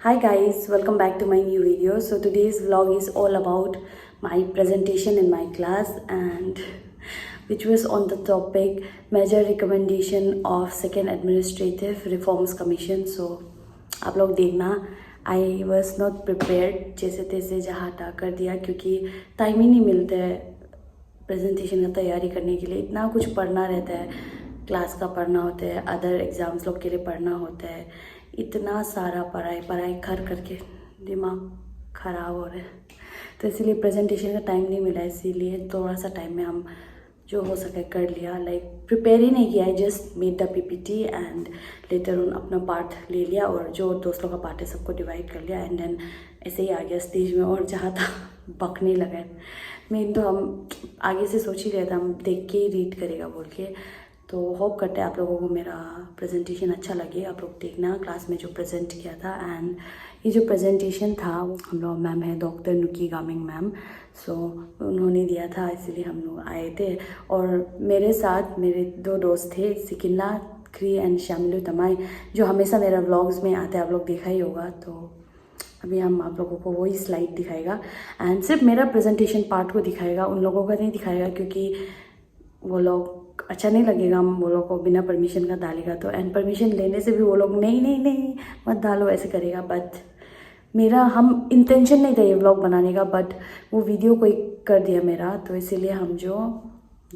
Hi guys, welcome back to my new video. So today's vlog is all about my presentation in my class and which was on the topic major recommendation of second administrative reforms commission. So आप लोग देखना, I was not prepared, जैसे तैसे जहाँ तहाँ कर दिया क्योंकि टाइम ही नहीं मिलता है प्रेजेंटेशन का तैयारी करने के लिए। इतना कुछ पढ़ना रहता है, क्लास का पढ़ना होता है, अदर एग्ज़ाम्स लोग के लिए पढ़ना होता है, इतना सारा पढ़ाई कर करके दिमाग ख़राब हो रहा है। तो इसीलिए प्रेजेंटेशन का टाइम नहीं मिला, इसीलिए थोड़ा सा टाइम में हम जो हो सके कर लिया। लाइक प्रिपेयर ही नहीं किया, I just made the PPT and later on अपना पार्ट ले लिया और जो दोस्तों का पार्ट है सबको डिवाइड कर लिया एंड देन ऐसे ही आ गया स्टेज में और जहाँ था बकने लगा। मेन तो हम आगे से सोच ही रहे थे, हम देख के ही रीड करेगा बोल के। तो होप करते हैं आप लोगों को मेरा प्रेजेंटेशन अच्छा लगे। आप लोग देखना क्लास में जो प्रेजेंट किया था। एंड ये जो प्रेजेंटेशन था वो हम लोग मैम है डॉक्टर नुकी गामिंग मैम, सो उन्होंने दिया था, इसीलिए हम लोग आए थे। और मेरे साथ मेरे दो दोस्त थे, सिकिला क्री एंड शामिलु तमाई, जो हमेशा मेरा व्लॉग्स में आते हैं, आप लोग देखा ही होगा। तो अभी हम आप लोगों को वही स्लाइड दिखाएगा एंड सिर्फ मेरा प्रेजेंटेशन पार्ट को दिखाएगा, उन लोगों का नहीं दिखाएगा क्योंकि वो लोग अच्छा नहीं लगेगा हम वो लोग को बिना परमिशन का डालेगा तो। एंड परमिशन लेने से भी वो लोग नहीं नहीं नहीं मत डालो ऐसे करेगा। बट मेरा हम इंटेंशन नहीं था ये व्लॉग बनाने का, बट वो वीडियो कोई कर दिया मेरा, तो इसीलिए हम जो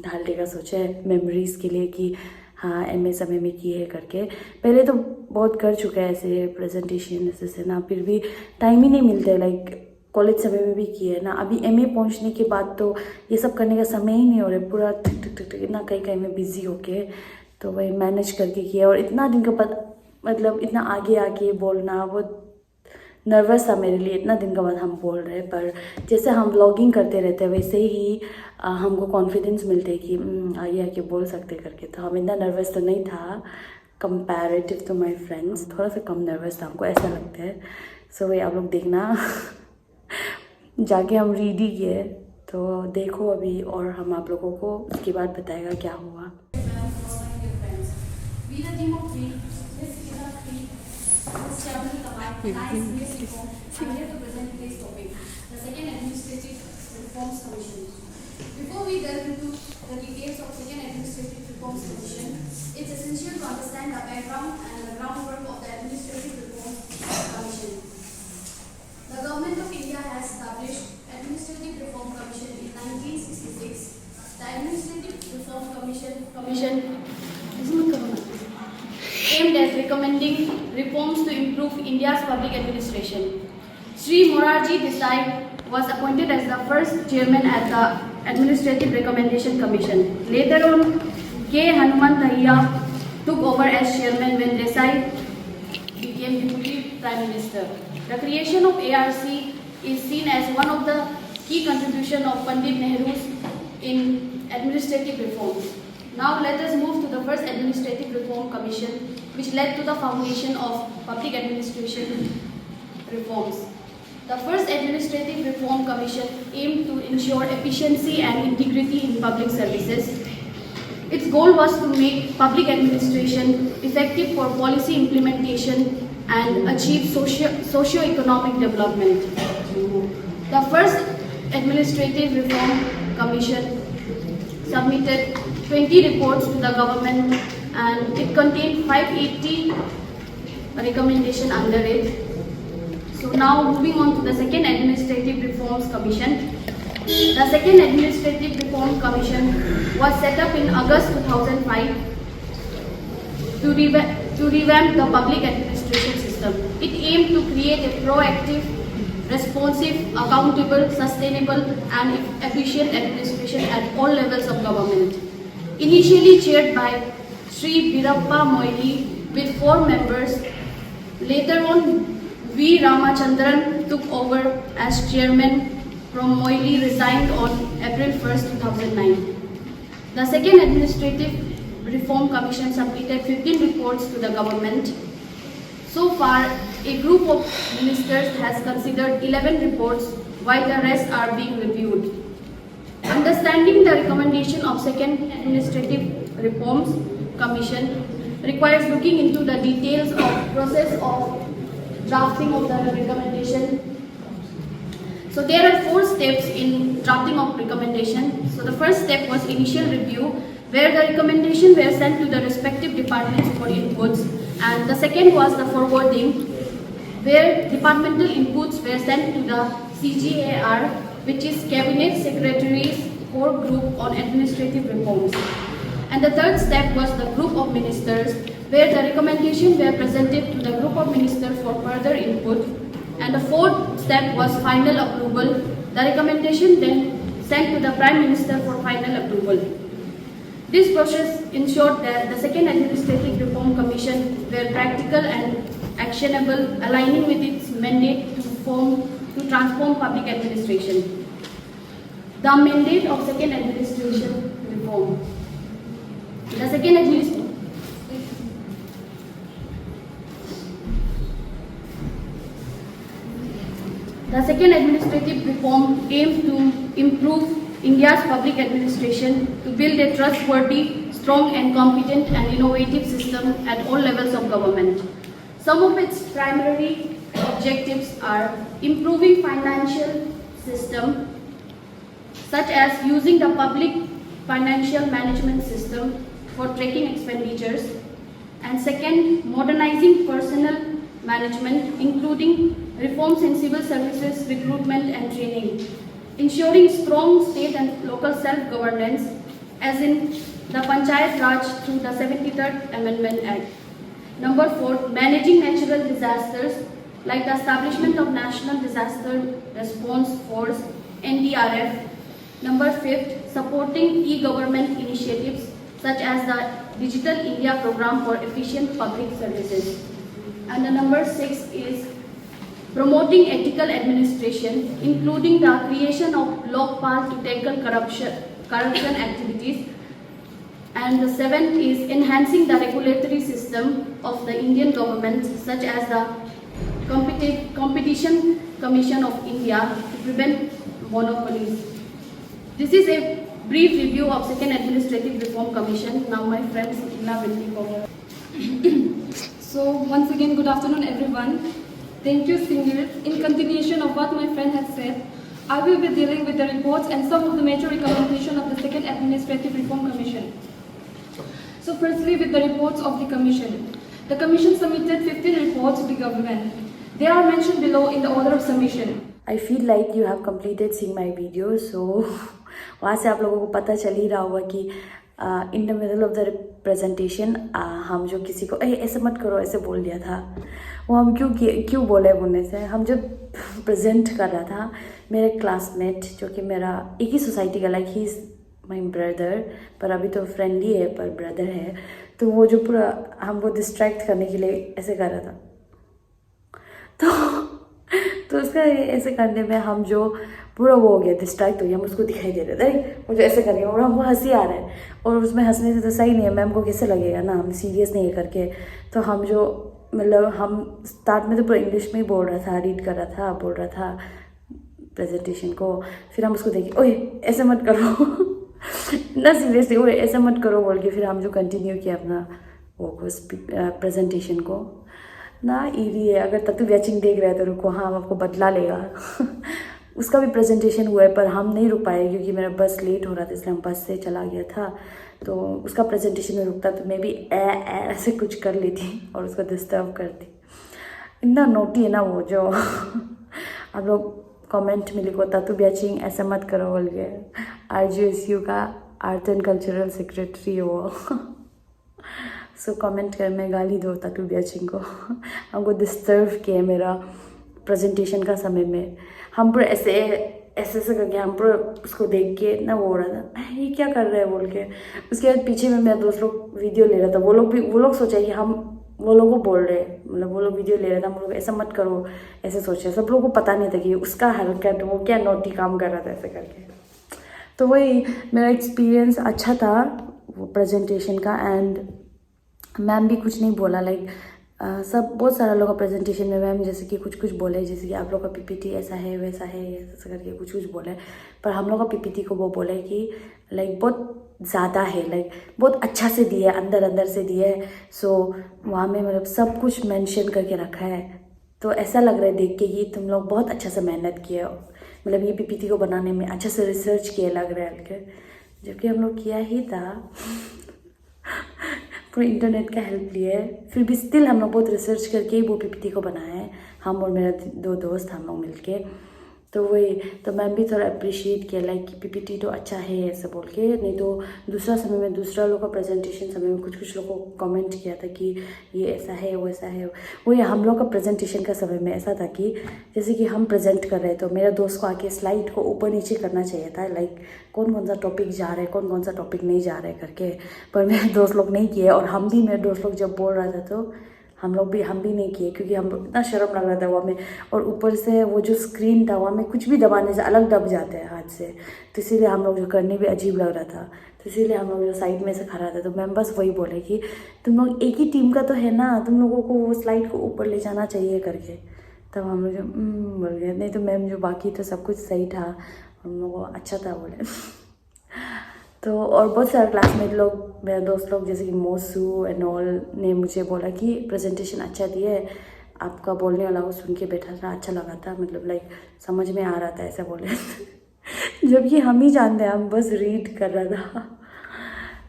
डाल देगा सोचे मेमोरीज़ के लिए कि हाँ एमए समय में किए है करके। पहले तो बहुत कर चुका है ऐसे प्रेजेंटेशन ऐसे ना, फिर भी टाइम ही नहीं मिलता। लाइक कॉलेज समय में भी किया है ना, अभी एमए पहुंचने के बाद तो ये सब करने का समय ही नहीं हो रहा है, पूरा ठिक ठिक ठिक इतना कहीं में बिजी होके तो वही मैनेज करके किया। और इतना दिन का मतलब इतना आगे आके बोलना वो नर्वस था मेरे लिए, इतना दिन के बाद हम बोल रहे हैं। पर जैसे हम व्लॉगिंग करते रहते हैं वैसे ही हमको कॉन्फिडेंस मिलते है कि आगे आके बोल सकते करके। तो हम इतना नर्वस तो नहीं था कंपैरेटिव टू माय फ्रेंड्स, थोड़ा सा कम नर्वस था, हमको ऐसा लगता है। सो वही आप लोग देखना जाके हम रेडी किए तो देखो अभी, और हम आप लोगों को उसके बाद बताएगा क्या हुआ। Before we delve into the details of Second Administrative Reforms Commission, it's essential to understand the background and the groundwork of the Administrative Reforms Commission. The Government of India has established Administrative Reform Commission in 1966. The Administrative Reform Commission aimed at recommending reforms to improve India's public administration. Sri Morarji Desai was appointed as the first chairman at the Administrative Recommendation Commission. Later on, K. Hanumanthaiah took over as chairman when Desai became Deputy Prime Minister. The creation of ARC is seen as one of the key contributions of Pandit Nehru's in administrative reforms. Now let us move to the first Administrative Reform Commission, which led to the foundation of public administration reforms. The first Administrative Reform Commission aimed to ensure efficiency and integrity in public services. Its goal was to make public administration effective for policy implementation and achieve socio-economic development. The first Administrative Reform Commission submitted 20 reports to the government and it contained 580 recommendations under it. So now moving on to the Second Administrative Reforms Commission. The Second Administrative Reform Commission was set up in August 2005 to revamp the public administration system. It aimed to create a proactive, responsive, accountable, sustainable and efficient administration at all levels of government. Initially chaired by Sri Birappa Moily with 4 members, later on V. Ramachandran took over as chairman from Moily resigned on April 1st, 2009. The Second Administrative Reform Commission submitted 15 reports to the government. So far, a group of ministers has considered 11 reports while the rest are being reviewed. Understanding the recommendation of Second Administrative Reforms Commission requires looking into the details of process of drafting of the recommendation. So there are 4 steps in drafting of recommendation. So the first step was initial review, where the recommendation were sent to the respective departments for inputs, and the second was the forwarding, where departmental inputs were sent to the CGAR, which is Cabinet Secretary's Core Group on Administrative Reforms. And the third step was the group of ministers, where the recommendations were presented to the group of ministers for further input. And the fourth step was final approval. The recommendation then sent to the Prime Minister for final approval. This process ensured that the Second Administrative Reform Commission were practical and actionable, aligning with its mandate to transform public administration. The mandate of Second Administration Reform. The Second Administration The second administrative reform aims to improve India's public administration, to build a trustworthy, strong and competent and innovative system at all levels of government. Some of its primary objectives are improving financial system, such as using the public financial management system for tracking expenditures, and second, modernizing personnel management, including reforms in civil services, recruitment and training, ensuring strong state and local self-governance, as in the Panchayat Raj through the 73rd Amendment Act. Number 4, managing natural disasters, like the establishment of National Disaster Response Force, NDRF. Number 5, supporting e-government initiatives, such as the Digital India program for efficient public services. And the number 6 is promoting ethical administration, including the creation of Lokpal to tackle corruption activities. And the 7th is enhancing the regulatory system of the Indian government, such as the Competition Commission of India, to prevent monopolies. This is a brief review of Second Administrative Reform Commission. Now my friend Sakina will take over. So once again, good afternoon everyone. Thank you, Singir. In continuation of what my friend has said, I will be dealing with the reports and some of the major recommendations of the Second Administrative Reform Commission. So firstly, with the reports of the Commission. The Commission submitted 15 reports to the government. They are mentioned below in the order of submission. I feel like you have completed seeing my video, so वहाँ से आप लोगों को पता चल ही रहा होगा कि in the middle of the presentation हम जो किसी को ऐसे मत करो ऐसे बोल दिया था, वो हम क्यों बोले बोलने से, हम जब प्रेजेंट कर रहा था मेरे क्लासमेट जो कि मेरा एक ही सोसाइटी का, like he is my brother, पर अभी तो फ्रेंडली है पर ब्रदर है, तो वो जो पूरा हमको डिस्ट्रैक्ट करने के लिए ऐसे कर रहा था, तो उसका ऐसे करने में हम जो पूरा वो हो गया, डिस्ट्रैक्ट हो गया, हम उसको दिखाई दे रहे थे वो जो ऐसे कर रही है और हमको हंसी आ रहा है, और उसमें हंसने से तो सही नहीं है, मैम को कैसे लगेगा ना, हम सीरियस नहीं है करके। तो हम जो मतलब हम स्टार्ट में तो पूरा इंग्लिश में ही बोल रहा था, रीड कर रहा था, बोल रहा था प्रेजेंटेशन को, फिर हम उसको देखे ओए ऐसे मत करो ना, सीरियसली ओए ऐसे मत करो बोल के फिर हम जो कंटिन्यू किया अपना वो प्रेजेंटेशन को ना। ईरी है, अगर तत्व व्याचिंग देख रहे हैं तो रुको, हाँ हम आपको बदला लेगा उसका भी प्रेजेंटेशन हुआ है पर हम नहीं रुक पाए क्योंकि मेरा बस लेट हो रहा था, इसलिए हम बस से चला गया था, तो उसका प्रेजेंटेशन में रुकता तो मैं भी ऐसे कुछ कर लेती और उसको डिस्टर्ब करती। इतना नोटी है ना वो जो आप लोग कमेंट में लिखो तत्व व्याचिंग ऐसा मत करो बोल के, RGSU का आर्ट एंड कल्चरल सेक्रेटरी हो सो कमेंट कर में गाली दो तत्व व्याचिंग को हमको डिस्टर्ब किया मेरा प्रेजेंटेशन का समय में। हम पूरा ऐसे करके हम पूरा उसको देख के ना वो हो रहा था ये क्या कर रहे हैं बोल के। उसके बाद पीछे में मेरा दोस्त लोग वीडियो ले रहा था, वो लोग सोचा कि हम वो लोग को बोल रहे, मतलब वो लोग वीडियो ले रहे थे, हम लोग ऐसा मत करो ऐसे सोचे, सब लोगों को पता नहीं था कि उसका हरकत वो क्या नोटी काम कर रहा था ऐसे करके। तो वही मेरा एक्सपीरियंस अच्छा था वो प्रेजेंटेशन का, एंड मैम भी कुछ नहीं बोला, लाइक सब बहुत सारा लोग का प्रेजेंटेशन में मैम जैसे कि कुछ बोले, जैसे कि आप लोग का PPT ऐसा है वैसा है ऐसा करके कुछ बोले, पर हम लोग का PPT को वो बोले कि लाइक बहुत ज़्यादा है, लाइक बहुत अच्छा से दिया है, अंदर से दिया है, सो वहाँ में मतलब सब कुछ मेंशन करके रखा है, तो ऐसा लग रहा है देख के कि तुम लोग बहुत अच्छा से मेहनत किए, मतलब ये पीपीटी को बनाने में अच्छा से रिसर्च किए लग रहा है हल्के, जबकि हम लोग किया ही था पूरे इंटरनेट का हेल्प लिए, फिर भी स्टिल हम लोग बहुत रिसर्च करके ही वो पीपीटी को बनाए हैं, हम और मेरा 2 दोस्त हम लोग मिलके। तो वही, तो मैम भी थोड़ा अप्रिशिएट किया लाइक कि पीपीटी तो अच्छा है ऐसा बोल के, नहीं तो दूसरा समय में दूसरा लोग का प्रेजेंटेशन समय में कुछ लोगों को कमेंट किया था कि ये ऐसा है वो ऐसा है। वही हम लोग का प्रेजेंटेशन का समय में ऐसा था कि जैसे कि हम प्रेजेंट कर रहे तो मेरा दोस्त को आके स्लाइड को ऊपर नीचे करना चाहिए था, लाइक कौन कौन सा टॉपिक जा रहा है कौन कौन सा टॉपिक नहीं जा रहा है करके, पर मेरे दोस्त लोग नहीं किए, और हम भी मेरे दोस्त लोग जब बोल रहा था तो हम भी नहीं किए, क्योंकि हम लोग इतना शर्म लग रहा था वहाँ में, और ऊपर से वो जो स्क्रीन था वहाँ में कुछ भी दबाने से अलग दब जाते हैं हाथ से, तो इसीलिए हम लोग जो करने भी अजीब लग रहा था, तो इसीलिए हम लोग जो साइड में से खड़ा था। तो मैम बस वही बोले कि तुम लोग एक ही टीम का तो है ना, तुम लोगों को वो स्लाइड को ऊपर ले जाना चाहिए करके। तब हम लोग जो बोल गए, नहीं तो मैम जो बाकी तो सब कुछ सही था, हम लोग को अच्छा था बोले तो और बहुत सारे क्लासमेट लोग, मेरे दोस्त लोग जैसे कि मोसू एंड ऑल ने मुझे बोला कि प्रेजेंटेशन अच्छा दिया है, आपका बोलने वाला वो सुन के बैठा था, अच्छा लगा था, मतलब लाइक समझ में आ रहा था ऐसा बोले जबकि हम ही जानते हैं, हम बस रीड कर रहा था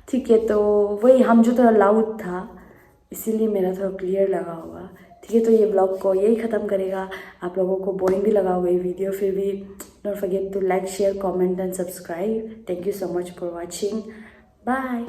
ठीक है। तो वही हम जो थोड़ा लाउड था इसीलिए मेरा थोड़ा क्लियर लगा होगा, ठीक है। तो ये ब्लॉग को यही ख़त्म करेगा, आप लोगों को बोरिंग भी लगा होगा ये वीडियो, फिर भी don't forget to like share comment and subscribe. Thank you so much for watching, bye.